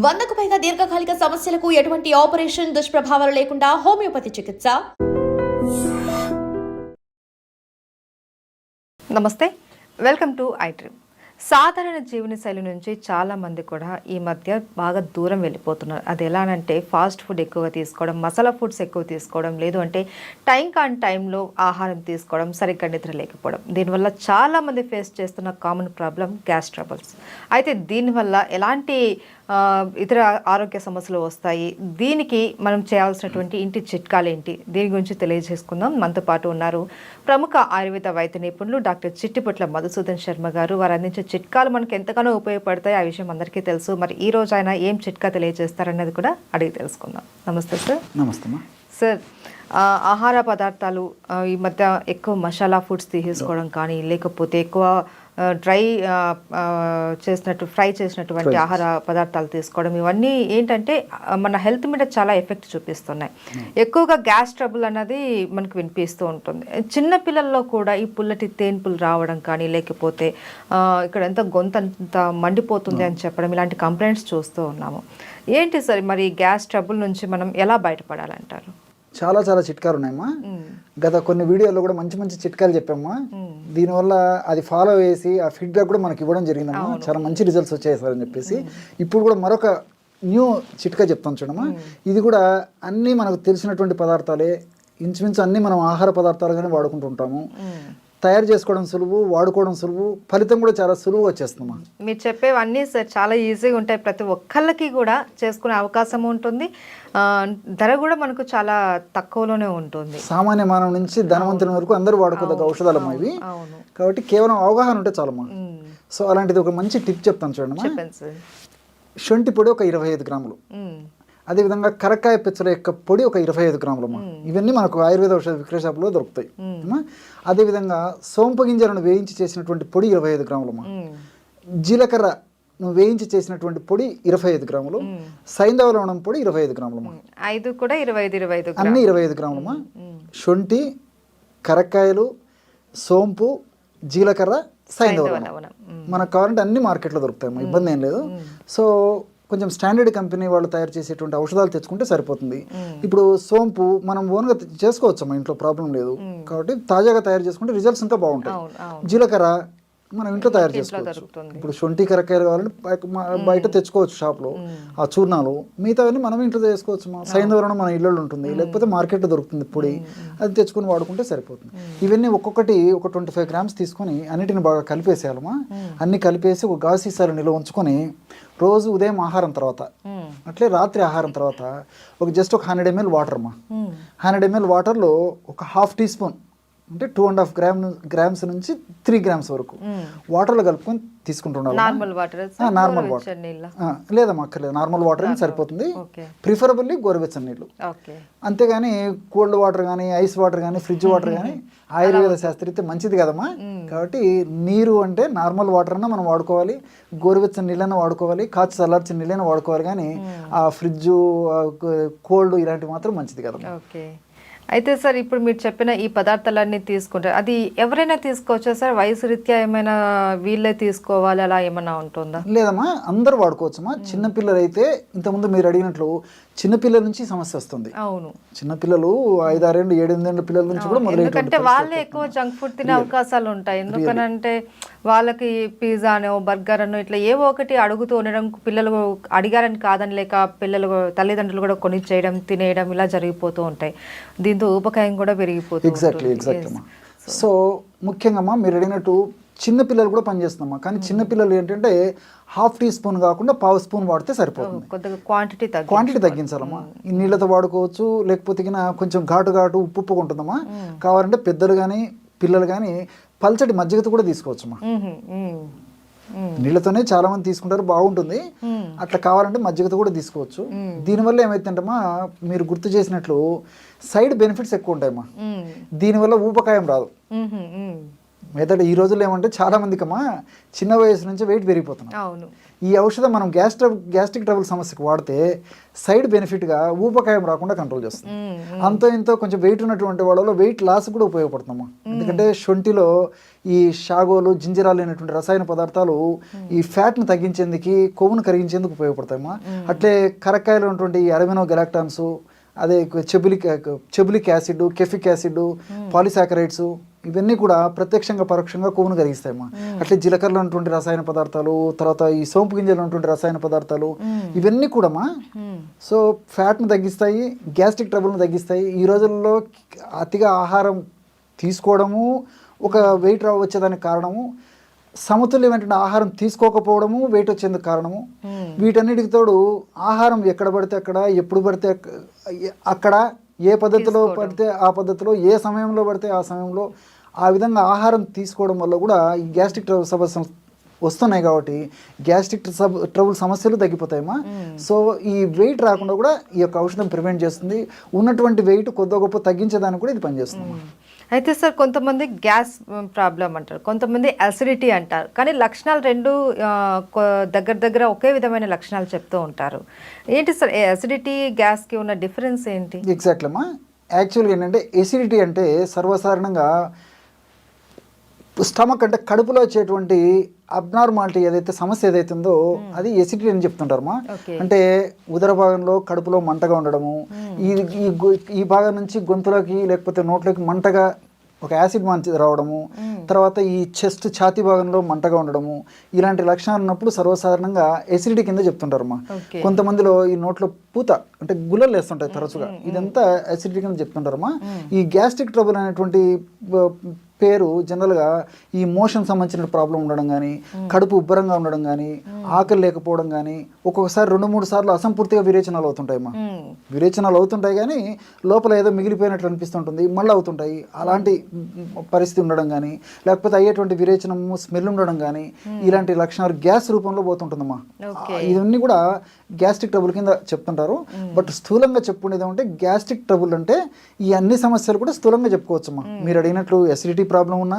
100కు పైగా దీర్ఘకాలిక సమస్యలకు ఎటువంటి ఆపరేషన్ దుష్ప్రభావాలు లేకుండా హోమియోపతి చికిత్స. నమస్తే, వెల్కమ్ టు ఐడ్రీమ్. సాధారణ జీవనశైలి నుంచి చాలామంది కూడా ఈ మధ్య బాగా దూరం వెళ్ళిపోతున్నారు. అది ఎలానంటే ఫాస్ట్ ఫుడ్ ఎక్కువగా తీసుకోవడం, మసాలా ఫుడ్స్ ఎక్కువ తీసుకోవడం, లేదు అంటే టైం కాని టైంలో ఆహారం తీసుకోవడం, సరిగ్గా నిద్ర లేకపోవడం. దీనివల్ల చాలామంది ఫేస్ చేస్తున్న కామన్ ప్రాబ్లం గ్యాస్ ట్రబుల్స్. అయితే దీనివల్ల ఎలాంటి ఇతర ఆరోగ్య సమస్యలు వస్తాయి, దీనికి మనం చేయాల్సినటువంటి ఇంటి చిట్కాలు ఏంటి, దీని గురించి తెలియజేసుకుందాం. మనతో పాటు ఉన్నారు ప్రముఖ ఆయుర్వేద వైద్య నిపుణులు డాక్టర్ చిట్టిపుట్ల మధుసూదన్ శర్మ గారు. వారు అందించే చిట్కాలు మనకు ఎంతగానో ఉపయోగపడతాయి, ఆ విషయం అందరికీ తెలుసు. మరి ఈ రోజు ఆయన ఏం చిట్కా తెలియజేస్తారన్నది కూడా అడిగి తెలుసుకుందాం. నమస్తే సార్. నమస్తే సార్. ఆహార పదార్థాలు ఈ మధ్య ఎక్కువ మసాలా ఫుడ్స్ తీసుకోవడం కానీ, లేకపోతే ఎక్కువ ఫ్రై చేసినటువంటి ఆహార పదార్థాలు తీసుకోవడం, ఇవన్నీ ఏంటంటే మన హెల్త్ మీద చాలా ఎఫెక్ట్ చూపిస్తున్నాయి. ఎక్కువగా గ్యాస్ ట్రబుల్ అన్నది మనకు వినిపిస్తూ ఉంటుంది. చిన్న పిల్లల్లో కూడా ఈ పుల్లటి తేన్పులు రావడం కానీ, లేకపోతే ఇక్కడ ఎంత గొంతంత మండిపోతుంది అని చెప్పడం, ఇలాంటి కంప్లైంట్స్ చూస్తూ ఉన్నాము. ఏంటి సార్ మరి గ్యాస్ ట్రబుల్ నుంచి మనం ఎలా బయటపడాలంటారు? చాలా చిట్కాలు ఉన్నాయమ్మా. గత కొన్ని వీడియోలో కూడా మంచి మంచి చిట్కాలు చెప్పామ్మా. దీనివల్ల అది ఫాలో చేసి ఆ ఫీడ్బ్యాక్ కూడా మనకి ఇవ్వడం జరిగిందమ్మా. చాలా మంచి రిజల్ట్స్ వచ్చాయి సార్ అని చెప్పేసి ఇప్పుడు కూడా మరొక న్యూ చిట్కా చెప్తాను చూడమ్మా. ఇది కూడా అన్నీ మనకు తెలిసినటువంటి పదార్థాలే, ఇంచుమించు అన్నీ మనం ఆహార పదార్థాలుగానే వాడుకుంటూ ఉంటాము. తయారు చేసుకోవడం సులువు, వాడుకోవడం సులువు, ఫలితం కూడా చాలా సులువు వచ్చేస్తుందమ్మా. మీరు చెప్పేవన్నీ సార్ చాలా ఈజీగా ఉంటాయి, ప్రతి ఒక్కళ్ళకి కూడా చేసుకునే అవకాశం ఉంటుంది. ధర కూడా మనకు చాలా తక్కువలోనే ఉంటుంది. సామాన్య మానవ నుంచి ధనవంతుల వరకు అందరూ వాడుకోదగ్గ ఔషధాలమ్మా ఇవి. కాబట్టి కేవలం అవగాహన ఉంటే చాలమ్మా. సో అలాంటిది ఒక మంచి టిప్ చెప్తాను చూడమ్మా. శొంఠి పొడి ఒక 25 గ్రాములు, అదేవిధంగా కరక్కాయ పెచ్చల యొక్క పొడి ఒక 25 గ్రాములమ్మా. ఇవన్నీ మనకు ఆయుర్వేద ఔషధ విక్రయ షాపులో దొరుకుతాయి. అదేవిధంగా సోంపు గింజలను వేయించి చేసినటువంటి పొడి 25 గ్రాములమ్మా. జీలకర్ర వేయించి చేసినటువంటి పొడి 25 గ్రాములు, సైంధవ లవణం పొడి 25 గ్రాములమ్మా. అన్ని 25 గ్రాములమ్మా. శొంఠి, కరక్కాయలు, సోంపు, జీలకర్ర, సైంధవ లవణం మనకు కావాలంటే అన్ని మార్కెట్లో దొరుకుతాయమ్మా, ఇబ్బంది ఏం లేదు. సో కొంచెం స్టాండర్డ్ కంపెనీ వాళ్ళు తయారు చేసేటువంటి ఔషధాలు తెచ్చుకుంటే సరిపోతుంది. ఇప్పుడు సోంపు మనం ఓన్గా చేసుకోవచ్చు, మా ఇంట్లో ప్రాబ్లం లేదు. కాబట్టి తాజాగా తయారు చేసుకుంటే రిజల్ట్స్ ఇంకా బాగుంటాయి. జీలకర్ర మనం ఇంట్లో తయారు చేసుకోవచ్చు. ఇప్పుడు శొంఠి కరక్కాయలు కావాలంటే బయట తెచ్చుకోవచ్చు షాప్లో ఆ చూర్ణాలు. మిగతావన్నీ మనం ఇంట్లో చేసుకోవచ్చు. సైంధవరం మన ఇళ్ళలో ఉంటుంది, లేకపోతే మార్కెట్లో దొరుకుతుంది పొడి, అది తెచ్చుకొని వాడుకుంటే సరిపోతుంది. ఇవన్నీ ఒక్కొక్కటి ఒక 25 గ్రామ్స్ తీసుకొని అన్నిటిని బాగా కలిపేసేయాలమ్మా. అన్ని కలిపేసి ఒక గాజు సీసాలు నిల్వ ఉంచుకొని రోజు ఉదయం ఆహారం తర్వాత, అట్లే రాత్రి ఆహారం తర్వాత ఒక జస్ట్ ఒక 100 ml వాటర్ అమ్మా. 100 ml వాటర్లో ఒక ½ టీ స్పూన్ అంటే 2.5 గ్రామ్స్ నుంచి 3 గ్రామ్స్ వరకు వాటర్లో కలుపుకొని తీసుకుంటున్నాను. నార్మల్ వాటర్ లేదమ్మా, అక్కర్లేదు. నార్మల్ వాటర్ అని సరిపోతుంది. ప్రిఫరబుల్లీ గోరువెచ్చని నీళ్ళు. అంతేగాని కోల్డ్ వాటర్ కానీ, ఐస్ వాటర్ కానీ, ఫ్రిడ్జ్ వాటర్ కానీ ఆయుర్వేద శాస్త్రీయత మంచిది కదమ్మా. కాబట్టి నీరు అంటే నార్మల్ వాటర్ అన్నా మనం వాడుకోవాలి, గోరువెచ్చని నీళ్ళైనా వాడుకోవాలి, కాచి చల్లార్చిన నీళ్ళైనా వాడుకోవాలి. కానీ ఆ ఫ్రిడ్జ్, కోల్డ్ ఇలాంటివి మాత్రం మంచిది కదమ్మా. అయితే సార్ ఇప్పుడు మీరు చెప్పిన ఈ పదార్థాలన్నీ తీసుకుంటారు, అది ఎవరైనా తీసుకోవచ్చా సార్? వయసు రీత్యా ఏమైనా వీళ్ళే తీసుకోవాలి అలా ఏమైనా ఉంటుందా? లేదమ్మా, అందరూ వాడుకోవచ్చమ్మా. చిన్నపిల్లలు అయితే ఇంతకుముందు మీరు అడిగినట్లు చిన్నపిల్లల నుంచి సమస్య వస్తుంది. అవును, చిన్నపిల్లలు 5-6 ఏళ్ళు 7-8 ఏళ్ళ పిల్లల నుంచి కూడా ఎందుకంటే వాళ్ళే ఎక్కువ జంక్ ఫుడ్ తినే అవకాశాలు ఉంటాయి. ఎందుకనంటే వాళ్ళకి పిజ్జా అనో బర్గర్ అనో ఇట్లా ఏవో ఒకటి అడుగుతూ ఉండడం, పిల్లలు అడిగారని కాదని లేక పిల్లలు తల్లిదండ్రులు కూడా కొని చేయడం, తినేయడం ఇలా జరిగిపోతూ ఉంటాయి. దీంతో ఉపకాయం కూడా పెరిగిపోతుంది. ఎగ్జాక్ట్లీ అమ్మా. సో ముఖ్యంగా మీరు అడిగినట్టు చిన్నపిల్లలు కూడా పనిచేస్తున్నామా. కానీ చిన్నపిల్లలు ఏంటంటే ½ టీ స్పూన్ కాకుండా ½ స్పూన్ వాడితే సరిపోతుంది. క్వాంటిటీ తగ్గించాలమ్మా. ఈ నీళ్ళతో వాడుకోవచ్చు, లేకపోతే కొంచెం ఘాటు ఉప్పు ఉంటుందమ్మా. కావాలంటే పెద్దలు కానీ పిల్లలు కానీ పల్చటి మజ్జిగతో కూడా తీసుకోవచ్చమ్మా. నీళ్ళతోనే చాలా మంది తీసుకుంటారు, బాగుంటుంది. అట్లా కావాలంటే మజ్జిగతో కూడా తీసుకోవచ్చు. దీనివల్ల ఏమైతుందమ్మా, మీరు గుర్తు చేసినట్లు సైడ్ బెనిఫిట్స్ ఎక్కువ ఉంటాయమ్మా. దీనివల్ల ఊబకాయం రాదు. మెథడ్ ఈ రోజుల్లో ఏమంటే చాలా మందికి అమ్మా చిన్న వయసు నుంచి వెయిట్ పెరిగిపోతున్నాం. అవును. ఈ ఔషధం మనం గ్యాస్ట్రిక్ ట్రబుల్ సమస్యకు వాడితే సైడ్ బెనిఫిట్గా ఊబకాయం రాకుండా కంట్రోల్ చేస్తుంది. అంతో ఇంతో కొంచెం వెయిట్ ఉన్నటువంటి వాళ్ళలో వెయిట్ లాస్ కూడా ఉపయోగపడుతున్నాము. ఎందుకంటే శొంఠిలో ఈ షాగోలు జింజరాలు అనేటువంటి రసాయన పదార్థాలు ఈ ఫ్యాట్ను తగ్గించేందుకు, కొవ్వును కరిగించేందుకు ఉపయోగపడతాయమ్మా. అట్లే కరక్కాయలో ఉన్నటువంటి ఈ అరమినో గెలాక్టాన్స్, అదే చెబులిక్ యాసిడ్, కెఫిక్ యాసిడ్, పాలిసాకరైడ్స్ ఇవన్నీ కూడా ప్రత్యక్షంగా పరోక్షంగా కొవ్వును కరిగిస్తాయమ్మా. అట్లే జీలకర్రలో ఉన్నటువంటి రసాయన పదార్థాలు, తర్వాత ఈ సోంపు గింజలు ఉన్నటువంటి రసాయన పదార్థాలు ఇవన్నీ కూడామా సో ఫ్యాట్ను తగ్గిస్తాయి, గ్యాస్ట్రిక్ ట్రబుల్ను తగ్గిస్తాయి. ఈ రోజుల్లో అతిగా ఆహారం తీసుకోవడము ఒక వెయిట్ వచ్చేదానికి కారణము, సమతుల్యమైనటువంటి ఆహారం తీసుకోకపోవడము వెయిట్ వచ్చేందుకు కారణము. వీటన్నిటికి తోడు ఆహారం ఎక్కడ పడితే అక్కడ, ఎప్పుడు పడితే అక్కడ, ఏ పద్ధతిలో పడితే ఆ పద్ధతిలో, ఏ సమయంలో పడితే ఆ సమయంలో ఆ విధంగా ఆహారం తీసుకోవడం వల్ల కూడా ఈ గ్యాస్ట్రిక్ ట్రబుల్ సమస్యలు వస్తున్నాయి. కాబట్టి గ్యాస్ట్రిక్ ట్రబుల్ సమస్యలు తగ్గిపోతాయమ్మా. సో ఈ వెయిట్ రాకుండా కూడా ఈ యొక్క ఔషధం ప్రివెంట్ చేస్తుంది. ఉన్నటువంటి వెయిట్ కొద్ది గొప్ప తగ్గించేదానికి కూడా ఇది పనిచేస్తుంది. అయితే సార్ కొంతమంది గ్యాస్ ప్రాబ్లం అంటారు, కొంతమంది అసిడిటీ అంటారు, కానీ లక్షణాలు రెండు దగ్గర ఒకే విధమైన లక్షణాలు చెప్తూ ఉంటారు. ఏంటి సార్ అసిడిటీ గ్యాస్కి ఉన్న డిఫరెన్స్ ఏంటి? ఎగ్జాక్ట్లీ అమ్మా. యాక్చువల్గా ఏంటంటే ఎసిడిటీ అంటే సర్వసాధారణంగా స్టమక్ అంటే కడుపులో వచ్చేటువంటి అబ్నార్మాలిటీ ఏదైతే సమస్య ఏదైతే ఉందో అది ఎసిడిటీ అని చెప్తుంటారమ్మా. అంటే ఉదర భాగంలో కడుపులో మంటగా ఉండడము, ఈ భాగం నుంచి గొంతులోకి లేకపోతే నోట్లోకి మంటగా ఒక యాసిడ్ మంచి రావడము, తర్వాత ఈ చెస్ట్ ఛాతీ భాగంలో మంటగా ఉండడము, ఇలాంటి లక్షణాలు ఉన్నప్పుడు సర్వసాధారణంగా ఎసిడిటీ కింద చెప్తుంటారమ్మా. కొంతమందిలో ఈ నోట్లో పూత అంటే గుల్లలు వేస్తుంటాయి తరచుగా, ఇదంతా ఎసిడిటీ కింద చెప్తుంటారమ్మా. ఈ గ్యాస్ట్రిక్ ట్రబుల్ అనేటువంటి పేరు జనరల్గా ఈ మోషన్ సంబంధించిన ప్రాబ్లం ఉండడం కానీ, కడుపు ఉబ్బరంగా ఉండడం కానీ, ఆకలి లేకపోవడం కానీ, ఒక్కొక్కసారి 2-3 సార్లు అసంపూర్తిగా విరేచనాలు అవుతుంటాయమ్మా. విరేచనాలు అవుతుంటాయి కానీ లోపల ఏదో మిగిలిపోయినట్లు అనిపిస్తుంటుంది, మళ్ళీ అవుతుంటాయి. అలాంటి పరిస్థితి ఉండడం కానీ, లేకపోతే అయ్యేటువంటి విరేచనము స్మెల్ ఉండడం కానీ, ఇలాంటి లక్షణాలు గ్యాస్ రూపంలో పోతుంటుందమ్మా. ఇవన్నీ కూడా గ్యాస్ట్రిక్ ట్రబుల్ కింద చెప్తుంటారు. బట్ స్థూలంగా చెప్పుకునేది ఏమంటే గ్యాస్ట్రిక్ ట్రబుల్ అంటే ఈ అన్ని సమస్యలు కూడా స్థూలంగా చెప్పుకోవచ్చమ్మా. మీరు అడిగినట్లు ఎసిడిటీ ప్రాబ్లం ఉన్నా,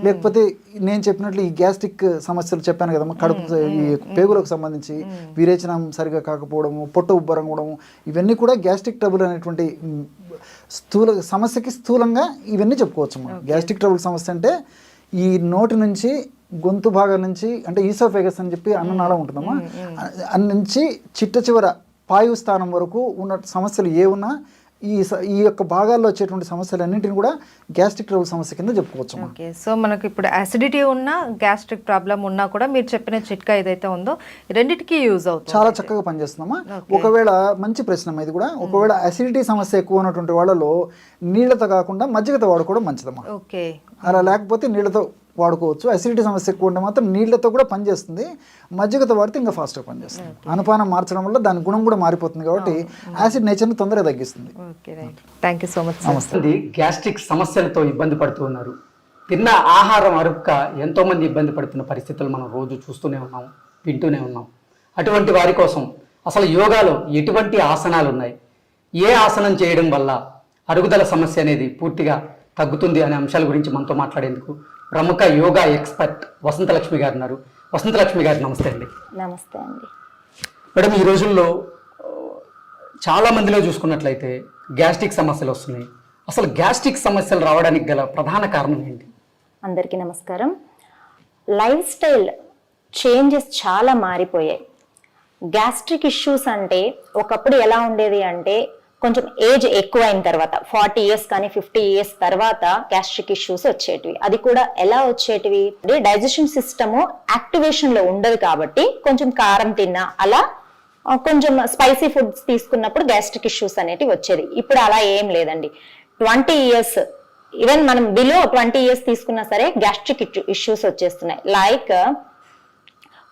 లేకపోతే నేను చెప్పినట్లు ఈ గ్యాస్ట్రిక్ సమస్యలు చెప్పాను కదమ్మా, కడుపు ఈ పేగులకు సంబంధించి విరేచనం సరిగా కాకపోవడము, పొట్ట ఉబ్బరంగడము, ఇవన్నీ కూడా గ్యాస్ట్రిక్ ట్రబుల్ అనేటువంటి సమస్యకి స్థూలంగా ఇవన్నీ చెప్పుకోవచ్చమ్మా. గ్యాస్ట్రిక్ ట్రబుల్ సమస్య అంటే ఈ నోటి నుంచి గొంతు భాగం నుంచి అంటే ఈసోఫేగస్ అని చెప్పి అన్ననాళం ఉంటుందమ్మా, అన్ని నుంచి చిట్ట చివర పాయు స్థానం వరకు ఉన్న సమస్యలు ఏ ఉన్నా ఈ యొక్క భాగాల్లో వచ్చేటువంటి సమస్యలన్నింటిని కూడా గ్యాస్ట్రిక్ ట్రబుల్ సమస్య కింద చెప్పుకోవచ్చు. ఓకే, సో మనకు ఇప్పుడు అసిడిటీ ఉన్నా గ్యాస్ట్రిక్ ప్రాబ్లం ఉన్నా కూడా మీరు చెప్పిన చిట్కా ఏదైతే ఉందో రెండింటికి యూజ్ అవుతుంది, చాలా చక్కగా పనిచేస్తుందమ్మా. ఒకవేళ మంచి ప్రశ్న ఇది కూడా, ఒకవేళ అసిడిటీ సమస్య ఎక్కువ ఉన్నటువంటి వాళ్ళలో నీళ్లతో కాకుండా మజ్జిగతో వాడుకోవడం మంచిదమ్మా. ఓకే, అలా లేకపోతే నీళ్లతో వాడుకోవచ్చు. అసిడిటీ సమస్య ఎక్కువ ఉంటే మాత్రం నీళ్లతో కూడా పనిచేస్తుంది, మజ్జిగతో వాడితే ఇంకా ఫాస్ట్గా పనిచేస్తుంది. అనుపానం మార్చడం వల్ల దాని గుణం కూడా మారిపోతుంది కాబట్టి యాసిడ్ నేచర్ని తొందరగా తగ్గిస్తుంది. Thank you so much. నమస్తే. గ్యాస్ట్రిక్ సమస్యలతో ఇబ్బంది పడుతూ ఉన్నారు. తిన్న ఆహారం అరుక్క ఎంతో మంది ఇబ్బంది పడుతున్న పరిస్థితులు మనం రోజు చూస్తూనే ఉన్నాం, వింటూనే ఉన్నాం. అటువంటి వారి కోసం అసలు యోగాలో ఎటువంటి ఆసనాలు ఉన్నాయి, ఏ ఆసనం చేయడం వల్ల అరుగుదల సమస్య అనేది పూర్తిగా తగ్గుతుంది అనే అంశాల గురించి మనతో మాట్లాడేందుకు ప్రముఖ యోగా ఎక్స్పర్ట్ వసంతలక్ష్మి గారు ఉన్నారు. వసంతలక్ష్మి గారు నమస్తే అండి. నమస్తే అండి. మేడం, ఈ రోజుల్లో చాలా మందిలో చూసుకున్నట్లయితే గ్యాస్ట్రిక్ సమస్యలు వస్తున్నాయి. అసలు గ్యాస్ట్రిక్ సమస్యలు రావడానికి గల ప్రధాన కారణం ఏంటి? అందరికీ నమస్కారం. లైఫ్ స్టైల్ చేంజెస్ చాలా మారిపోయాయి. గ్యాస్ట్రిక్ ఇష్యూస్ అంటే ఒకప్పుడు ఎలా ఉండేది అంటే కొంచెం ఏజ్ ఎక్కువ అయిన తర్వాత 40 ఇయర్స్ కానీ 50 ఇయర్స్ తర్వాత గ్యాస్ట్రిక్ ఇష్యూస్ వచ్చేటివి. అది కూడా ఎలా వచ్చేటివి, డైజెషన్ సిస్టమ్ యాక్టివేషన్ లో ఉండదు కాబట్టి కొంచెం కారం తిన్నా, అలా కొంచెం స్పైసీ ఫుడ్స్ తీసుకున్నప్పుడు గ్యాస్ట్రిక్ ఇష్యూస్ అనేటివి వచ్చేది. ఇప్పుడు అలా ఏం లేదండి. 20 ఇయర్స్ ఈవెన్ మనం బిలో 20 ఇయర్స్ తీసుకున్నా సరే గ్యాస్ట్రిక్ ఇష్యూస్ వచ్చేస్తున్నాయి. లైక్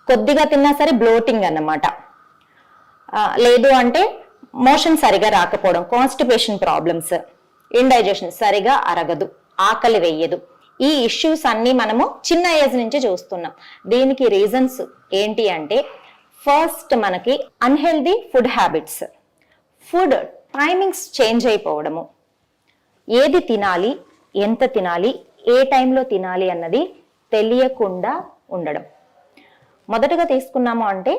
కొద్దిగా తిన్నా సరే బ్లోటింగ్ అన్నమాట, లేదు అంటే మోషన్ సరిగా రాకపోవడం, కాన్స్టిపేషన్ ప్రాబ్లమ్స్, ఇండైజెషన్ సరిగా అరగదు, ఆకలి వేయదు. ఈ ఇష్యూస్ అన్ని మనము చిన్న ఏజ్ నుంచి చూస్తున్నాం. దీనికి రీజన్స్ ఏంటి అంటే ఫస్ట్ మనకి unhealthy food habits, food timings change అయిపోవడము, ఏది తినాలి, ఎంత తినాలి, ఏ టైంలో తినాలి అన్నది తెలియకుండా ఉండడం. మొదటగా తీసుకున్నాము అంటే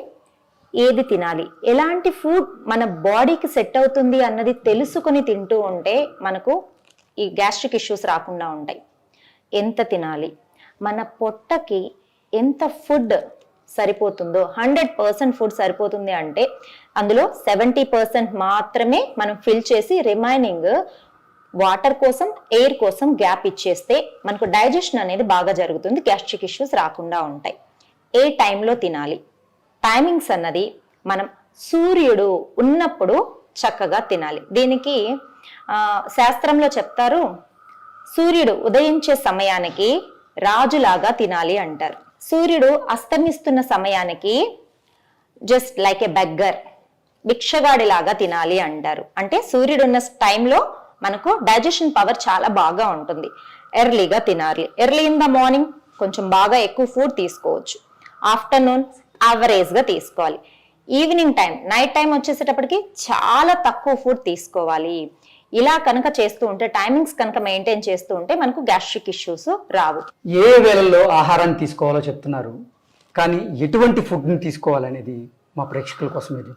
ఏది తినాలి, ఎలాంటి ఫుడ్ మన బాడీకి సెట్ అవుతుంది అన్నది తెలుసుకొని తింటూ ఉంటే మనకు ఈ గ్యాస్ట్రిక్ ఇష్యూస్ రాకుండా ఉంటాయి. ఎంత తినాలి, మన పొట్టకి ఎంత ఫుడ్ సరిపోతుందో, 100% ఫుడ్ సరిపోతుంది అంటే అందులో 70% మాత్రమే మనం ఫిల్ చేసి రిమైనింగ్ వాటర్ కోసం, ఎయిర్ కోసం గ్యాప్ ఇచ్చేస్తే మనకు డైజెషన్ అనేది బాగా జరుగుతుంది, గ్యాస్ట్రిక్ ఇష్యూస్ రాకుండా ఉంటాయి. ఏ టైంలో తినాలి, టైమింగ్స్ అన్నది మనం సూర్యుడు ఉన్నప్పుడు చక్కగా తినాలి. దీనికి శాస్త్రంలో చెప్తారు, సూర్యుడు ఉదయించే సమయానికి రాజులాగా తినాలి అంటారు. సూర్యుడు అస్తమిస్తున్న సమయానికి జస్ట్ లైక్ ఏ బెగ్గర్, భిక్షగాడిలాగా తినాలి అంటారు. అంటే సూర్యుడు ఉన్న టైంలో మనకు డైజెషన్ పవర్ చాలా బాగా ఉంటుంది. ఎర్లీగా తినాలి. ఎర్లీ ఇన్ ద మార్నింగ్ కొంచెం బాగా ఎక్కువ ఫుడ్ తీసుకోవచ్చు, ఆఫ్టర్నూన్ యావరేజ్గా తీసుకోవాలి. ఈవినింగ్ టైం, నైట్ టైం వచ్చేసేటప్పటికి చాలా తక్కువ ఫుడ్ తీసుకోవాలి. ఇలా కనుక చేస్తూ ఉంటే, టైమింగ్స్ కనుక మెయింటైన్ చేస్తూ ఉంటే మనకు గ్యాస్ట్రిక్ ఇష్యూస్ రావు. ఏ వేళల్లో ఆహారాన్ని తీసుకోవాలో చెప్తున్నారు, కానీ ఎటువంటి ఫుడ్ని తీసుకోవాలనేది మా ప్రేక్షకుల కోసం ఇది.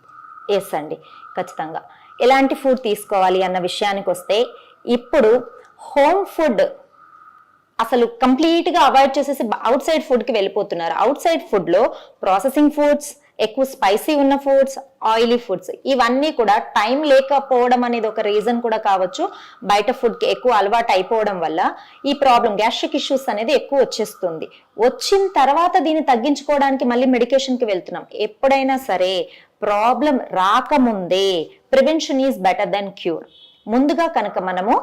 ఎస్ అండి, ఖచ్చితంగా. ఎలాంటి ఫుడ్ తీసుకోవాలి అన్న విషయానికి వస్తే, ఇప్పుడు హోమ్ ఫుడ్ అసలు కంప్లీట్గా అవాయిడ్ చేసేసి అవుట్ సైడ్ ఫుడ్కి వెళ్ళిపోతున్నారు. అవుట్ సైడ్ ఫుడ్లో ప్రాసెసింగ్ ఫుడ్స్, ఎక్కువ స్పైసీ ఉన్న ఫుడ్స్, ఆయిలీ ఫుడ్స్, ఇవన్నీ కూడా టైం లేకపోవడం అనేది ఒక రీజన్ కూడా కావచ్చు. బయట ఫుడ్కి ఎక్కువ అలవాటు అయిపోవడం వల్ల ఈ ప్రాబ్లం, గ్యాస్ట్రిక్ ఇష్యూస్ అనేది ఎక్కువ వచ్చేస్తుంది. వచ్చిన తర్వాత దీన్ని తగ్గించుకోవడానికి మళ్ళీ మెడికేషన్కి వెళ్తున్నాం. ఎప్పుడైనా సరే ప్రాబ్లం రాకముందే prevention is better than cure. ముందుగా కనుక మనము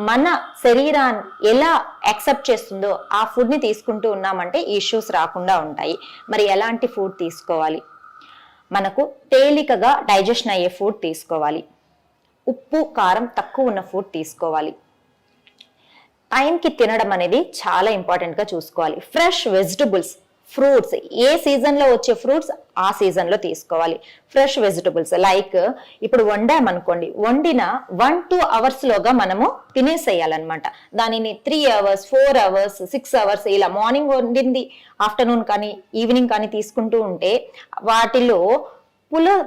మన శరీరాన్ని ఎలా యాక్సెప్ట్ చేస్తుందో ఆ ఫుడ్ని తీసుకుంటూ ఉన్నామంటే ఈ ఇష్యూస్ రాకుండా ఉంటాయి. మరి ఎలాంటి ఫుడ్ తీసుకోవాలి? మనకు తేలికగా డైజెషన్ అయ్యే ఫుడ్ తీసుకోవాలి. ఉప్పు, కారం తక్కువ ఉన్న ఫుడ్ తీసుకోవాలి. టైంకి తినడం అనేది చాలా ఇంపార్టెంట్గా చూసుకోవాలి. ఫ్రెష్ వెజిటబుల్స్, ఫ్రూట్స్, ఏ సీజన్లో వచ్చే ఫ్రూట్స్ ఆ సీజన్లో తీసుకోవాలి. ఫ్రెష్ వెజిటబుల్స్ లైక్ ఇప్పుడు వండామనుకోండి, వండిన 1-2 అవర్స్లోగా మనము తినేసేయాలన్నమాట. దానిని 3 అవర్స్, 4 అవర్స్, 6 అవర్స్ ఇలా మార్నింగ్ వండింది ఆఫ్టర్నూన్ కానీ ఈవినింగ్ కానీ తీసుకుంటూ ఉంటే వాటిలో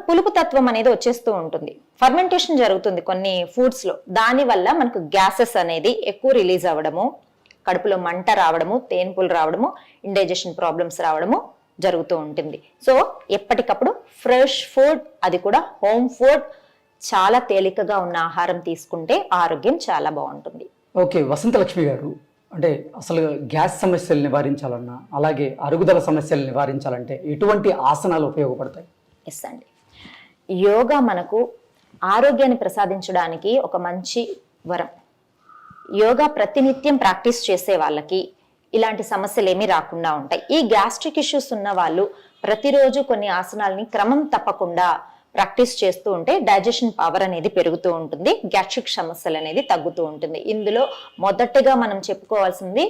పులుపు తత్వం అనేది వచ్చేస్తూ ఉంటుంది. ఫర్మెంటేషన్ జరుగుతుంది కొన్ని ఫుడ్స్లో. దానివల్ల మనకు గ్యాసెస్ అనేది ఎక్కువ రిలీజ్ అవ్వడము, కడుపులో మంట రావడము, తేన్పులు రావడము, ఇండైజెషన్ ప్రాబ్లమ్స్ రావడము జరుగుతూ ఉంటుంది. సో ఎప్పటికప్పుడు ఫ్రెష్ ఫుడ్, అది కూడా హోమ్ ఫుడ్, చాలా తేలికగా ఉన్న ఆహారం తీసుకుంటే ఆరోగ్యం చాలా బాగుంటుంది. ఓకే, వసంతలక్ష్మి గారు, అంటే అసలు గ్యాస్ సమస్యలు నివారించాలన్నా, అలాగే అరుగుదల సమస్యలు నివారించాలంటే ఎటువంటి ఆసనాలు ఉపయోగపడతాయి? ఎస్ అండి, యోగా మనకు ఆరోగ్యాన్ని ప్రసాదించడానికి ఒక మంచి వరం. యోగా ప్రతినిత్యం ప్రాక్టీస్ చేసే వాళ్ళకి ఇలాంటి సమస్యలు ఏమీ రాకుండా ఉంటాయి. ఈ గ్యాస్ట్రిక్ ఇష్యూస్ ఉన్న వాళ్ళు ప్రతిరోజు కొన్ని ఆసనాలని క్రమం తప్పకుండా ప్రాక్టీస్ చేస్తూ ఉంటే డైజెషన్ పవర్ అనేది పెరుగుతూ ఉంటుంది, గ్యాస్ట్రిక్ సమస్యలు అనేది తగ్గుతూ ఉంటుంది. ఇందులో మొదటగా మనం చెప్పుకోవాల్సింది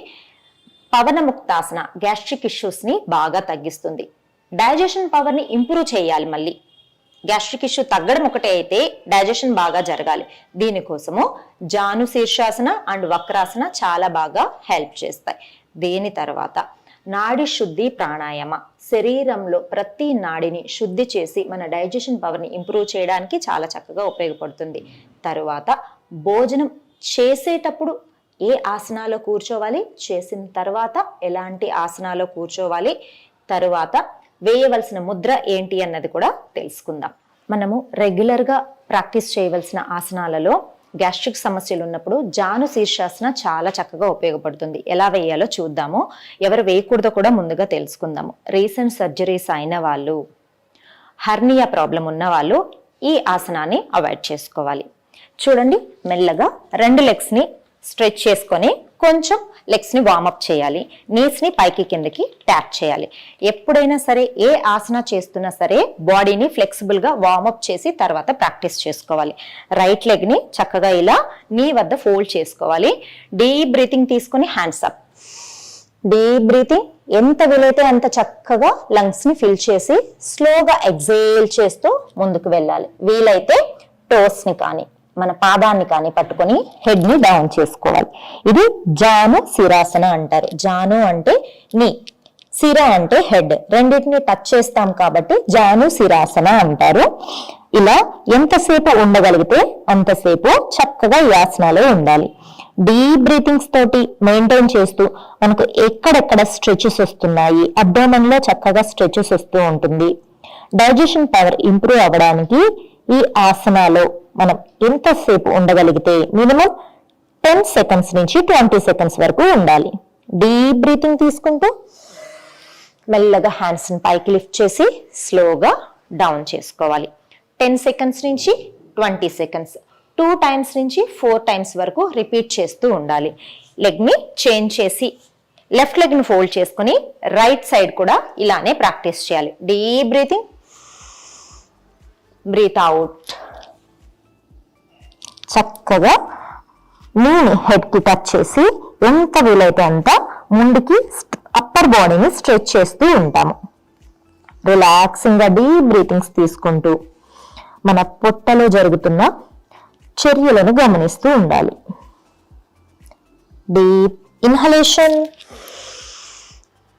పవనముక్తాసన. గ్యాస్ట్రిక్ ఇష్యూస్ని బాగా తగ్గిస్తుంది. డైజెషన్ పవర్ని ఇంప్రూవ్ చేయాలి. మళ్ళీ గ్యాస్ట్రిక్ ఇష్యూ తగ్గడం ఒకటే అయితే డైజెషన్ బాగా జరగాలి. దీనికోసము జాను శీర్షాసన అండ్ వక్రాసన చాలా బాగా హెల్ప్ చేస్తాయి. దీని తర్వాత నాడి శుద్ధి ప్రాణాయామ, శరీరంలో ప్రతి నాడిని శుద్ధి చేసి మన డైజెషన్ పవర్ని ఇంప్రూవ్ చేయడానికి చాలా చక్కగా ఉపయోగపడుతుంది. తరువాత భోజనం చేసేటప్పుడు ఏ ఆసనాలో కూర్చోవాలి, చేసిన తర్వాత ఎలాంటి ఆసనాలో కూర్చోవాలి, తరువాత వేయవలసిన ముద్ర ఏంటి అన్నది కూడా తెలుసుకుందాం. మనము రెగ్యులర్గా ప్రాక్టీస్ చేయవలసిన ఆసనాలలో గ్యాస్ట్రిక్ సమస్యలు ఉన్నప్పుడు జాను శీర్షాసన చాలా చక్కగా ఉపయోగపడుతుంది. ఎలా వేయాలో చూద్దాము. ఎవరు వేయకూడదో కూడా ముందుగా తెలుసుకుందాము. రీసెంట్ సర్జరీస్ అయిన వాళ్ళు, హర్నియా ప్రాబ్లం ఉన్న వాళ్ళు ఈ ఆసనాన్ని అవాయిడ్ చేసుకోవాలి. చూడండి, మెల్లగా 2 లెగ్స్ని స్ట్రెచ్ చేసుకొని కొంచెం లెగ్స్ని వార్మప్ చేయాలి. నీస్ని పైకి కిందకి ట్యాప్ చేయాలి. ఎప్పుడైనా సరే ఏ ఆసన చేస్తున్నా సరే బాడీని ఫ్లెక్సిబుల్గా వార్మప్ చేసి తర్వాత ప్రాక్టీస్ చేసుకోవాలి. రైట్ లెగ్ని చక్కగా ఇలా నీ వద్ద ఫోల్డ్ చేసుకోవాలి. డీప్ బ్రీతింగ్ తీసుకొని హ్యాండ్స్ అప్. డీప్ బ్రీతింగ్ ఎంత వీలైతే అంత చక్కగా లంగ్స్ని ఫిల్ చేసి స్లోగా ఎక్సేల్ చేస్తూ ముందుకు వెళ్ళాలి. వీలైతే టోస్ని కానీ మన పాదాన్ని కానీ పట్టుకొని హెడ్ ని డౌన్ చేసుకోవాలి. ఇది జాను శిరాసన అంటారు. జాను అంటే నీ, శిర అంటే హెడ్, రెండింటిని టచ్ చేస్తాం కాబట్టి జాను శిరాసన అంటారు. ఇలా ఎంతసేపు ఉండగలిగితే అంతసేపు చక్కగా ఈ ఆసనాలో ఉండాలి. డీప్ బ్రీతింగ్స్ తోటి మెయింటైన్ చేస్తూ మనకు ఎక్కడెక్కడ స్ట్రెచెస్ వస్తున్నాయి, అబ్డోమెన్ లో చక్కగా స్ట్రెచెస్ వస్తూ ఉంటుంది. డైజెషన్ పవర్ ఇంప్రూవ్ అవ్వడానికి ఈ ఆసనాలో మనం ఎంతసేపు ఉండగలిగితే మినిమం 10 సెకండ్స్ నుంచి 20 సెకండ్స్ వరకు ఉండాలి. డీప్ బ్రీతింగ్ తీసుకుంటూ మెల్లగా హ్యాండ్స్ పైకి లిఫ్ట్ చేసి స్లోగా డౌన్ చేసుకోవాలి. 10 సెకండ్స్ నుంచి 20 సెకండ్స్, 2 టైమ్స్ నుంచి 4 టైమ్స్ వరకు రిపీట్ చేస్తూ ఉండాలి. లెగ్ ని చేంజ్ చేసి లెఫ్ట్ లెగ్ ని ఫోల్డ్ చేసుకుని రైట్ సైడ్ కూడా ఇలానే ప్రాక్టీస్ చేయాలి. Deep breathing, breath out. చక్కగా నీని హెడ్ కి టచ్ చేసి ఎంత వీలైతే అంత ముందుకి అప్పర్ బాడీని స్ట్రెచ్ చేస్తూ ఉంటాము. రిలాక్సింగ్ గా డీప్ బ్రీతింగ్స్ తీసుకుంటూ మన పొట్టలో జరుగుతున్న చర్యలను గమనిస్తూ ఉండాలి. Deep inhalation,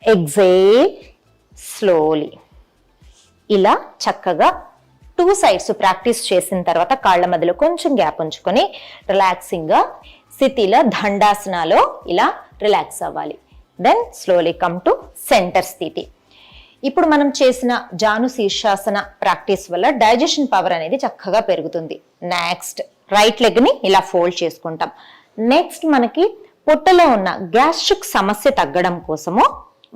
exhale slowly. ఇలా చక్కగా 2 సైడ్స్ ప్రాక్టీస్ చేసిన తర్వాత కాళ్ళ మధ్యలో కొంచెం గ్యాప్ ఉంచుకొని రిలాక్సింగ్ గా స్థితిల దండాసనాలో ఇలా రిలాక్స్ అవ్వాలి. Then slowly come to center స్థితి. ఇప్పుడు మనం చేసిన జాను శీర్షాసన ప్రాక్టీస్ వల్ల డైజెషన్ పవర్ అనేది చక్కగా పెరుగుతుంది. నెక్స్ట్ రైట్ లెగ్ ని ఇలా ఫోల్డ్ చేసుకుంటాం. నెక్స్ట్ మనకి పొట్టలో ఉన్న గ్యాస్ట్రిక్ సమస్య తగ్గడం కోసము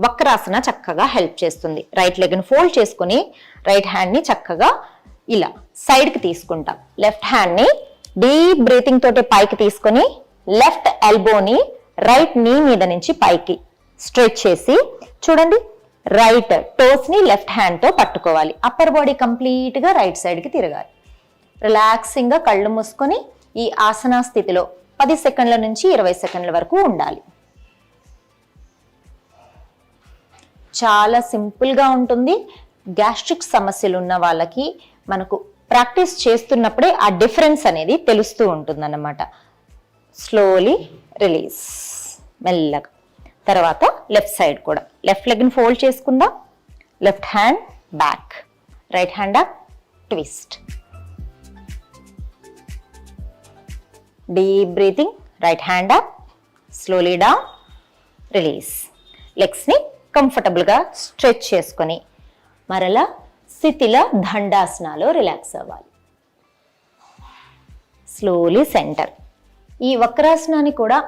వక్రాసన చక్కగా హెల్ప్ చేస్తుంది. రైట్ లెగ్ ని ఫోల్డ్ చేసుకుని రైట్ హ్యాండ్ ని చక్కగా ఇలా సైడ్ కి తీసుకుంటాం. లెఫ్ట్ హ్యాండ్ ని డీప్ బ్రీతింగ్ తోటి పైకి తీసుకొని లెఫ్ట్ ఎల్బోని రైట్ నీ మీద నుంచి పైకి స్ట్రెచ్ చేసి చూడండి, రైట్ టోస్ ని లెఫ్ట్ హ్యాండ్ తో పట్టుకోవాలి. అప్పర్ బాడీ కంప్లీట్ గా రైట్ సైడ్ కి తిరగాలి. రిలాక్సింగ్ గా కళ్ళు మూసుకొని ఈ ఆసనా స్థితిలో 10 సెకండ్ల నుంచి 20 సెకండ్ల వరకు ఉండాలి. చాలా సింపుల్ గా ఉంటుంది. గ్యాస్ట్రిక్ సమస్యలు ఉన్న వాళ్ళకి మనకు ప్రాక్టీస్ చేస్తున్నప్పుడే ఆ డిఫరెన్స్ అనేది తెలుస్తూ ఉంటుంది అన్నమాట. స్లోలీ రిలీజ్, మెల్లగా. తర్వాత లెఫ్ట్ సైడ్ కూడా లెఫ్ట్ లెగ్ ని ఫోల్డ్ చేసుకుందాం. Left hand back, right hand up, twist. Deep breathing, right hand up, slowly down, release. Legs ని కంఫర్టబుల్ గా స్ట్రెచ్ చేసుకొని మరలా స్థితిల దండాసనాలో రిలాక్స్ అవ్వాలి. Slowly centre. ఈ వక్రాసనాన్ని కూడా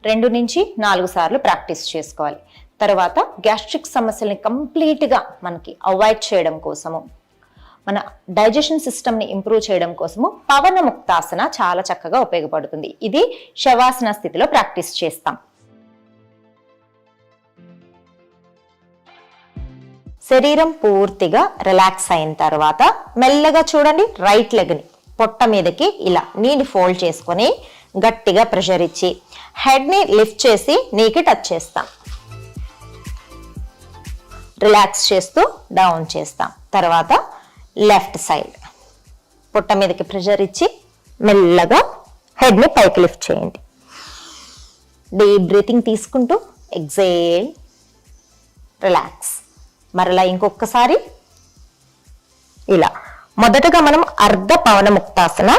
2 నుంచి 4 సార్లు ప్రాక్టీస్ చేసుకోవాలి. తర్వాత గ్యాస్ట్రిక్ సమస్యల్ని కంప్లీట్గా మనకి అవాయిడ్ చేయడం కోసము, మన డైజెషన్ సిస్టమ్ని ఇంప్రూవ్ చేయడం కోసము పవన ముక్తాసన చాలా చక్కగా ఉపయోగపడుతుంది. ఇది శవాసన స్థితిలో ప్రాక్టీస్ చేస్తాం. శరీరం పూర్తిగా రిలాక్స్ అయిన తర్వాత మెల్లగా చూడండి, రైట్ లెగ్ని పొట్ట మీదకి ఇలా నీని ఫోల్డ్ చేసుకొని గట్టిగా ప్రెషర్ ఇచ్చి హెడ్ని లిఫ్ట్ చేసి నీకి టచ్ చేస్తాం. రిలాక్స్ చేస్తూ డౌన్ చేస్తాం. తర్వాత లెఫ్ట్ సైడ్ పొట్ట మీదకి ప్రెషర్ ఇచ్చి మెల్లగా హెడ్ని పైకి లిఫ్ట్ చేయండి. డీప్ బ్రీతింగ్ తీసుకుంటూ ఎగ్జేల్, రిలాక్స్. మరలా ఇంకొకసారి ఇలా. మొదటగా మనం అర్ధ పవన ముక్తాసన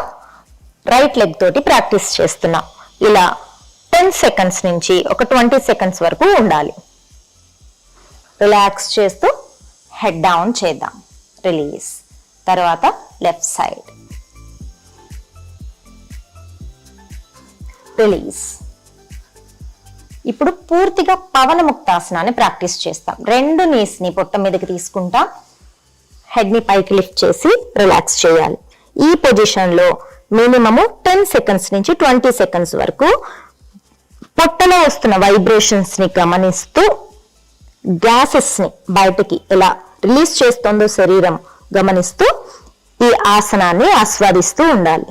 రైట్ లెగ్ తోటి ప్రాక్టీస్ చేస్తున్నాం. ఇలా 10 సెకండ్స్ నుంచి ఒక 20 సెకండ్స్ వరకు ఉండాలి. రిలాక్స్ చేస్తూ హెడ్ డౌన్ చేద్దాం, రిలీజ్. తర్వాత లెఫ్ట్ సైడ్ రిలీజ్. ఇప్పుడు పూర్తిగా పవన ముక్తాసనాన్ని ప్రాక్టీస్ చేస్తాం. 2 నీస్ ని పొట్ట మీదకి తీసుకుంటాం. హెడ్ ని పైకి లిఫ్ట్ చేసి రిలాక్స్ చేయాలి. ఈ పొజిషన్ లో మినిమము 10 సెకండ్స్ నుంచి 20 సెకండ్స్ వరకు పొట్టలో వస్తున్న వైబ్రేషన్స్ ని గమనిస్తూ గ్యాసెస్ ని బయటకి ఎలా రిలీజ్ చేస్తుందో శరీరం గమనిస్తూ ఈ ఆసనాన్ని ఆస్వాదిస్తూ ఉండాలి.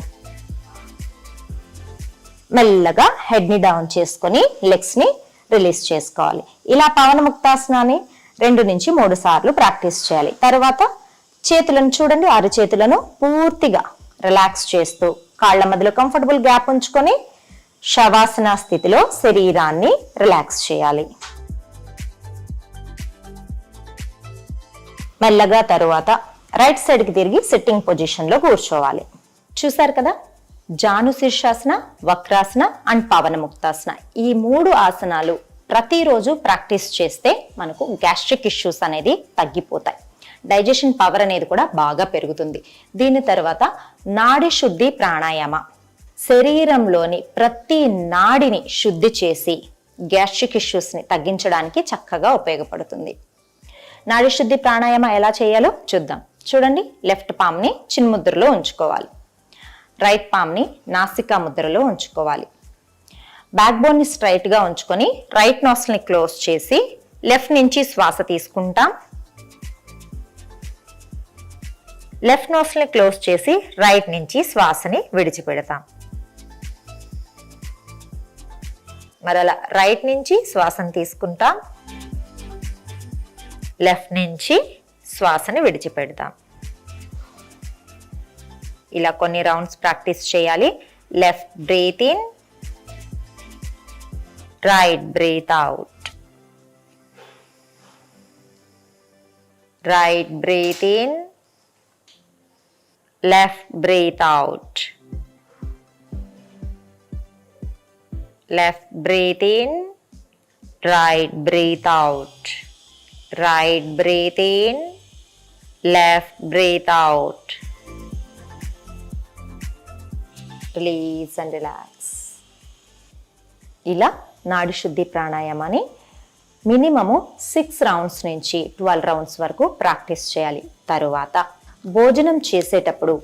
మెల్లగా హెడ్ ని డౌన్ చేసుకొని లెగ్స్ ని రిలీజ్ చేసుకోవాలి. ఇలా పవన ముక్తాసనాన్ని 2 నుంచి 3 సార్లు ప్రాక్టీస్ చేయాలి. తర్వాత చేతులను చూడండి, 6 చేతులను పూర్తిగా రిలాక్స్ చేస్తూ కాళ్ళ మధ్యలో కంఫర్టబుల్ గ్యాప్ ఉంచుకొని శవాసన స్థితిలో శరీరాన్ని రిలాక్స్ చేయాలి. మెల్లగా తరువాత రైట్ సైడ్కి తిరిగి సిట్టింగ్ పొజిషన్లో కూర్చోవాలి. చూసారు కదా, జాను శీర్షాసన, వక్రాసన అండ్ పవనముక్తాసన, ఈ 3 ఆసనాలు ప్రతిరోజు ప్రాక్టీస్ చేస్తే మనకు గ్యాస్ట్రిక్ ఇష్యూస్ అనేది తగ్గిపోతాయి. డైజెషన్ పవర్ అనేది కూడా బాగా పెరుగుతుంది. దీని తర్వాత నాడి శుద్ధి ప్రాణాయామ, శరీరంలోని ప్రతి నాడిని శుద్ధి చేసి గ్యాస్ట్రిక్ ఇష్యూస్ని తగ్గించడానికి చక్కగా ఉపయోగపడుతుంది. నాడి శుద్ధి ప్రాణాయామ ఎలా చేయాలో చూద్దాం. చూడండి, లెఫ్ట్ పామ్ని చిన్ముద్రలో ఉంచుకోవాలి, రైట్ పామ్ని నాసికా ముద్రలో ఉంచుకోవాలి. బ్యాక్ బోన్ని స్ట్రైట్గా ఉంచుకొని రైట్ నాస్ట్రిల్ని క్లోజ్ చేసి లెఫ్ట్ నుంచి శ్వాస తీసుకుంటాం. లెఫ్ట్ నాస్ట్రిల్ని క్లోజ్ చేసి రైట్ నుంచి శ్వాసని విడిచిపెడతాం. మరలా రైట్ నుంచి శ్వాసను తీసుకుంటాం, లెఫ్ట్ నుంచి శ్వాసని విడిచిపెడతాం. ఇలా కొన్ని రౌండ్స్ ప్రాక్టీస్ చేయాలి. Left breath in, right breath out, right breath in, left breath out, left breath in, right breath out, right breath in, left breath out. Release and relax. ఇలా నాడి శుద్ధి ప్రాణాయామాన్ని మినిమము 6 రౌండ్స్ నుంచి 12 rounds వరకు practice చేయాలి. తరువాత భోజనం చేసేటప్పుడు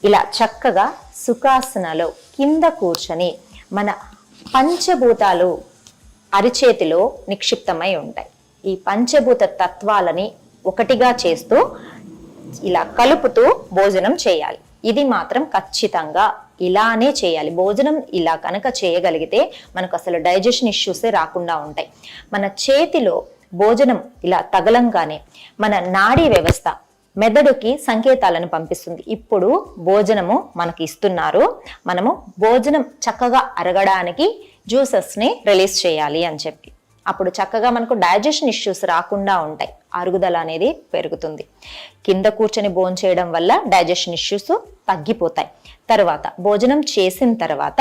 ఇలా చక్కగా సుఖాసనలో కింద కూర్చొని మన పంచభూతాలు అరిచేతిలో నిక్షిప్తమై ఉంటాయి. ఈ పంచభూత తత్వాలని ఒకటిగా చేస్తూ ఇలా కలుపుతూ భోజనం చేయాలి. ఇది మాత్రం ఖచ్చితంగా ఇలానే చేయాలి. భోజనం ఇలా కనుక చేయగలిగితే మనకు అసలు డైజెషన్ ఇష్యూసే రాకుండా ఉంటాయి. మన చేతిలో భోజనం ఇలా తగలంగానే మన నాడీ వ్యవస్థ మెదడుకి సంకేతాలను పంపిస్తుంది. ఇప్పుడు భోజనము మనకి ఇస్తున్నారు, మనము భోజనం చక్కగా అరగడానికి జ్యూసెస్ని రిలీజ్ చేయాలి అని చెప్పి. అప్పుడు చక్కగా మనకు డైజెషన్ ఇష్యూస్ రాకుండా ఉంటాయి, అరుగుదల అనేది పెరుగుతుంది. కింద కూర్చొని భోంచేయడం వల్ల డైజెషన్ ఇష్యూస్ తగ్గిపోతాయి. తర్వాత భోజనం చేసిన తర్వాత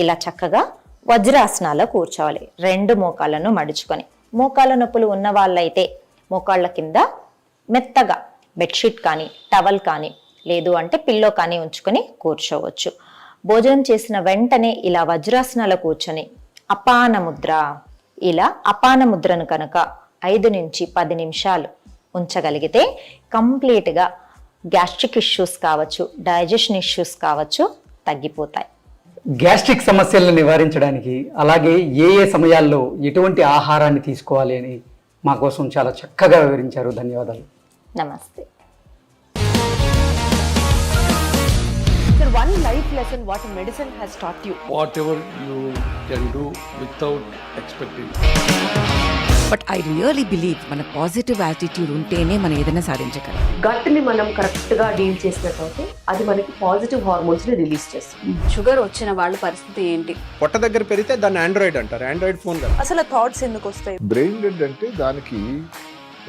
ఇలా చక్కగా వజ్రాసనాల్లో కూర్చోవాలి. 2 మోకాళ్ళను మడుచుకొని. మోకాళ్ళ నొప్పులు ఉన్న వాళ్ళైతే మోకాళ్ళ కింద మెత్తగా బెడ్షీట్ కానీ టవల్ కానీ లేదు అంటే పిల్లో కానీ ఉంచుకొని కూర్చోవచ్చు. భోజనం చేసిన వెంటనే ఇలా వజ్రాసనాల్లో కూర్చొని అపాన ముద్ర, ఇలా అపాన ముద్రను కనుక 5 నుంచి 10 నిమిషాలు ఉంచగలిగితే కంప్లీట్గా గ్యాస్ట్రిక్ ఇష్యూస్ కావచ్చు, డైజెషన్ ఇష్యూస్ కావచ్చు, తగ్గిపోతాయి. గ్యాస్ట్రిక్ సమస్యలను నివారించడానికి అలాగే ఏ ఏ సమయాల్లో ఎటువంటి ఆహారాన్ని తీసుకోవాలి అని మా కోసం చాలా చక్కగా వివరించారు. ధన్యవాదాలు. నమస్తే. Sir, one life lesson what medicine has taught you. Whatever you can do without expecting. But I really believe మన పాజిటివ్ యాటిట్యూడ్ ఉంటేనే మనం ఏదైనా సాధించగలం. గట్ని మనం కరెక్ట్గా డీల్ చేసినట్లయితే అది మనకి పాజిటివ్ హార్మోన్స్ని రిలీజ్ చేస్తుంది. షుగర్ వచ్చిన వాళ్ళ పరిస్థితి ఏంటి? పొట్ట దగ్గర పెరిగితే దాన్ని ఆండ్రాయిడ్ అంటారు, ఆండ్రాయిడ్ ఫోన్ కదా. అసలు థాట్స్ ఎందుకు వస్తాయి? బ్రెయిన్ డెడ్ అంటే దానికి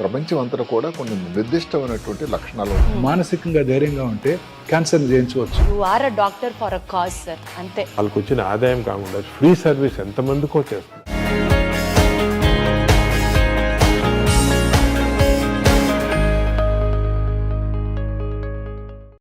ప్రపంచం అంతా కూడా కొన్ని నిర్దిష్టమైనటువంటి లక్షణాలు ఉంటాయి. మానసికంగా ధైర్యంగా ఉంటే క్యాన్సర్ జయించవచ్చు. You are a doctor for a cause sir, అంతే. వాళ్ళకి వచ్చిన ఆదాయం కాకుండా ఫ్రీ సర్వీస్ ఎంతమందికో చేస్తారు.